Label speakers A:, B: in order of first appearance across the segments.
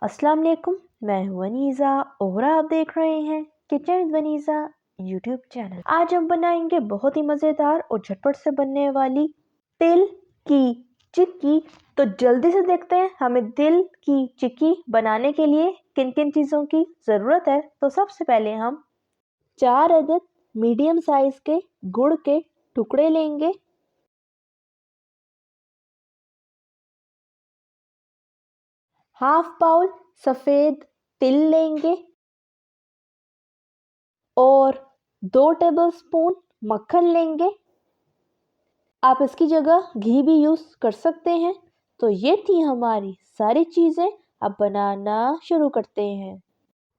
A: अस्सलाम वालेकुम, मैं हूँ वनीज़ा और आप देख रहे हैं kitchen with Vaneeza YouTube channel. आज हम बनाएंगे बहुत ही मज़ेदार और झटपट से बनने वाली तिल की चिक्की। तो जल्दी से देखते हैं हमें तिल की चिक्की बनाने के लिए किन किन चीज़ों की ज़रूरत है। तो सबसे पहले हम 4 अदद मीडियम साइज़ के गुड़ के टुकड़े लेंगे। हाफ बाउल सफ़ेद तिल लेंगे और 2 टेबलस्पून मक्खन लेंगे। आप इसकी जगह घी भी यूज़ कर सकते हैं। तो ये थी हमारी सारी चीज़ें। अब बनाना शुरू करते हैं।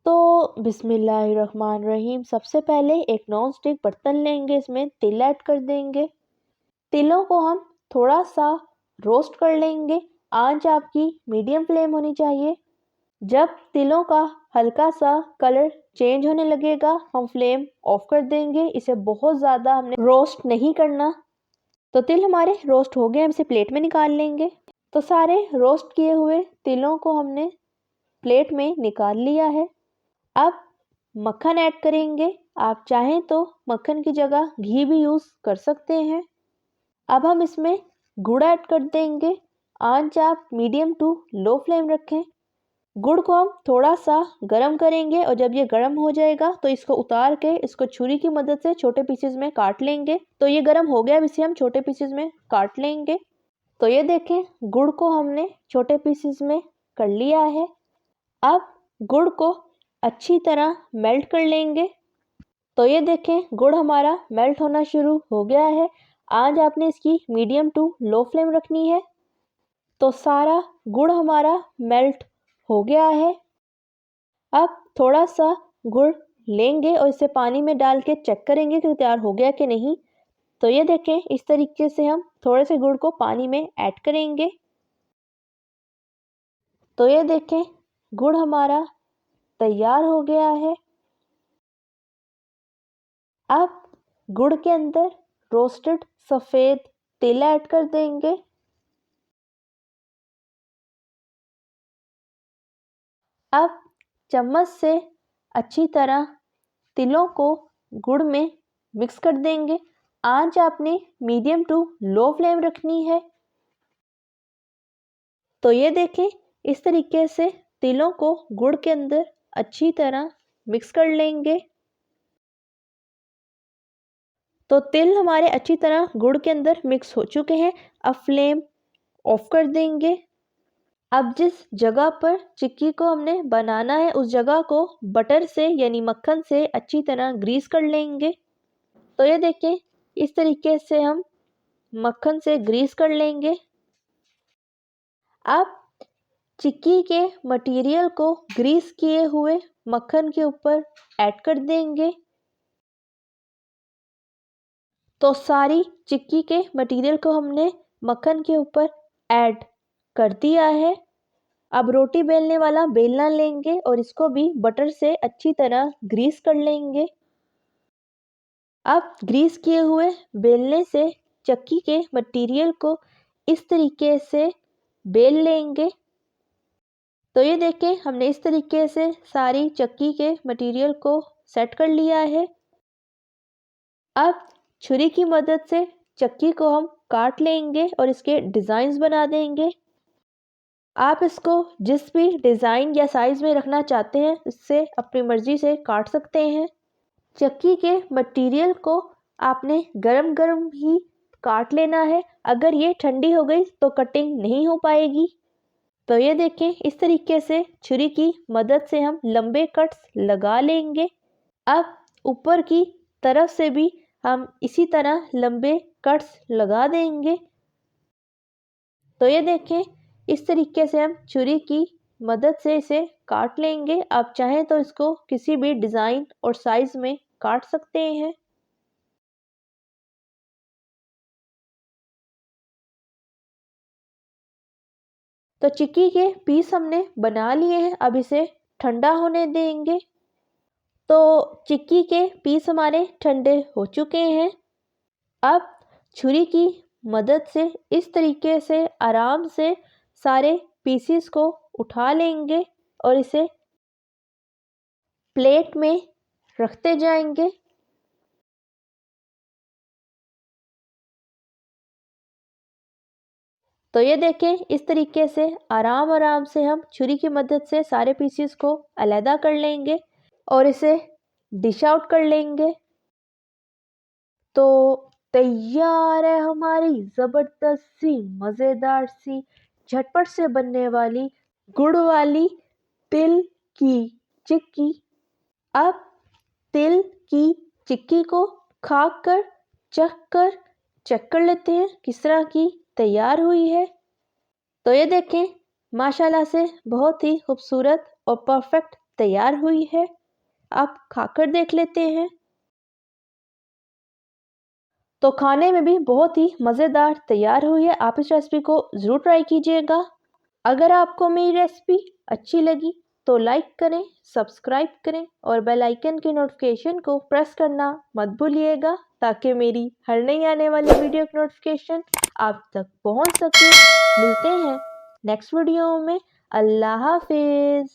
A: तो बिस्मिल्लाहिर्रहमानिर्रहीम। सबसे पहले एक नॉन स्टिक बर्तन लेंगे, इसमें तिल ऐड कर देंगे। तिलों को हम थोड़ा सा रोस्ट कर लेंगे। आंच आपकी मीडियम फ्लेम होनी चाहिए। जब तिलों का हल्का सा कलर चेंज होने लगेगा हम फ्लेम ऑफ कर देंगे। इसे बहुत ज़्यादा हमने रोस्ट नहीं करना। तो तिल हमारे रोस्ट हो गए, हम इसे प्लेट में निकाल लेंगे। तो सारे रोस्ट किए हुए तिलों को हमने प्लेट में निकाल लिया है। अब मक्खन ऐड करेंगे। आप चाहें तो मक्खन की जगह घी भी यूज़ कर सकते हैं। अब हम इसमें गुड़ ऐड कर देंगे। आंच आप मीडियम टू लो फ्लेम रखें। गुड़ को हम थोड़ा सा गरम करेंगे और जब ये गरम हो जाएगा तो इसको उतार के इसको छुरी की मदद से छोटे पीसेस में काट लेंगे। तो ये गरम हो गया, अब इसे हम छोटे पीसेस में काट लेंगे। तो ये देखें, गुड़ को हमने छोटे पीसेस में कर लिया है। अब गुड़ को अच्छी तरह मेल्ट कर लेंगे। तो ये देखें, गुड़ हमारा मेल्ट होना शुरू हो गया है। आज आपने इसकी मीडियम टू लो फ्लेम रखनी है। तो सारा गुड़ हमारा मेल्ट हो गया है। अब थोड़ा सा गुड़ लेंगे और इसे पानी में डाल के चेक करेंगे कि तैयार हो गया कि नहीं। तो ये देखें, इस तरीके से हम थोड़े से गुड़ को पानी में ऐड करेंगे। तो ये देखें, गुड़ हमारा तैयार हो गया है। अब गुड़ के अंदर रोस्टेड सफ़ेद तिल ऐड कर देंगे। अब चम्मच से अच्छी तरह तिलों को गुड़ में मिक्स कर देंगे। आंच आपने मीडियम टू लो फ्लेम रखनी है। तो ये देखें, इस तरीके से तिलों को गुड़ के अंदर अच्छी तरह मिक्स कर लेंगे। तो तिल हमारे अच्छी तरह गुड़ के अंदर मिक्स हो चुके हैं। अब फ्लेम ऑफ कर देंगे। अब जिस जगह पर चिक्की को हमने बनाना है उस जगह को बटर से यानी मक्खन से अच्छी तरह ग्रीस कर लेंगे। तो ये देखें, इस तरीके से हम मक्खन से ग्रीस कर लेंगे। अब चिक्की के मटेरियल को ग्रीस किए हुए मक्खन के ऊपर ऐड कर देंगे। तो सारी चिक्की के मटेरियल को हमने मक्खन के ऊपर ऐड कर दिया है। अब रोटी बेलने वाला बेलना लेंगे और इसको भी बटर से अच्छी तरह ग्रीस कर लेंगे। अब ग्रीस किए हुए बेलने से चक्की के मटेरियल को इस तरीके से बेल लेंगे। तो ये देखें, हमने इस तरीके से सारी चक्की के मटेरियल को सेट कर लिया है। अब छुरी की मदद से चक्की को हम काट लेंगे और इसके डिज़ाइंस बना देंगे। आप इसको जिस भी डिज़ाइन या साइज़ में रखना चाहते हैं इससे अपनी मर्ज़ी से काट सकते हैं। चक्की के मटेरियल को आपने गरम गरम ही काट लेना है। अगर ये ठंडी हो गई तो कटिंग नहीं हो पाएगी। तो ये देखें, इस तरीके से छुरी की मदद से हम लंबे कट्स लगा लेंगे। अब ऊपर की तरफ से भी हम इसी तरह लंबे कट्स लगा देंगे। तो ये देखें, इस तरीके से हम छुरी की मदद से इसे काट लेंगे। आप चाहें तो इसको किसी भी डिज़ाइन और साइज़ में काट सकते हैं। तो चिक्की के पीस हमने बना लिए हैं, अब इसे ठंडा होने देंगे। तो चिक्की के पीस हमारे ठंडे हो चुके हैं। अब छुरी की मदद से इस तरीके से आराम से सारे पीसीस को उठा लेंगे और इसे प्लेट में रखते जाएंगे। तो ये देखें, इस तरीके से आराम आराम से हम छुरी की मदद से सारे पीसेस को अलहदा कर लेंगे और इसे डिश आउट कर लेंगे। तो तैयार है हमारी ज़बरदस्त सी, मज़ेदार सी, झटपट से बनने वाली गुड़ वाली तिल की चिक्की। अब तिल की चिक्की को खाकर चेक कर लेते हैं किस तरह की तैयार हुई है। तो ये देखें, माशाल्लाह से बहुत ही खूबसूरत और परफेक्ट तैयार हुई है। आप खाकर देख लेते हैं। तो खाने में भी बहुत ही मज़ेदार तैयार हुई है। आप इस रेसिपी को ज़रूर ट्राई कीजिएगा। अगर आपको मेरी रेसिपी अच्छी लगी तो लाइक करें, सब्सक्राइब करें और बेल आइकन के नोटिफिकेशन को प्रेस करना मत भूलिएगा, ताकि मेरी हर नई आने वाली वीडियो की नोटिफिकेशन आप तक पहुंच सके। मिलते हैं नेक्स्ट वीडियो में। अल्लाह हाफिज़।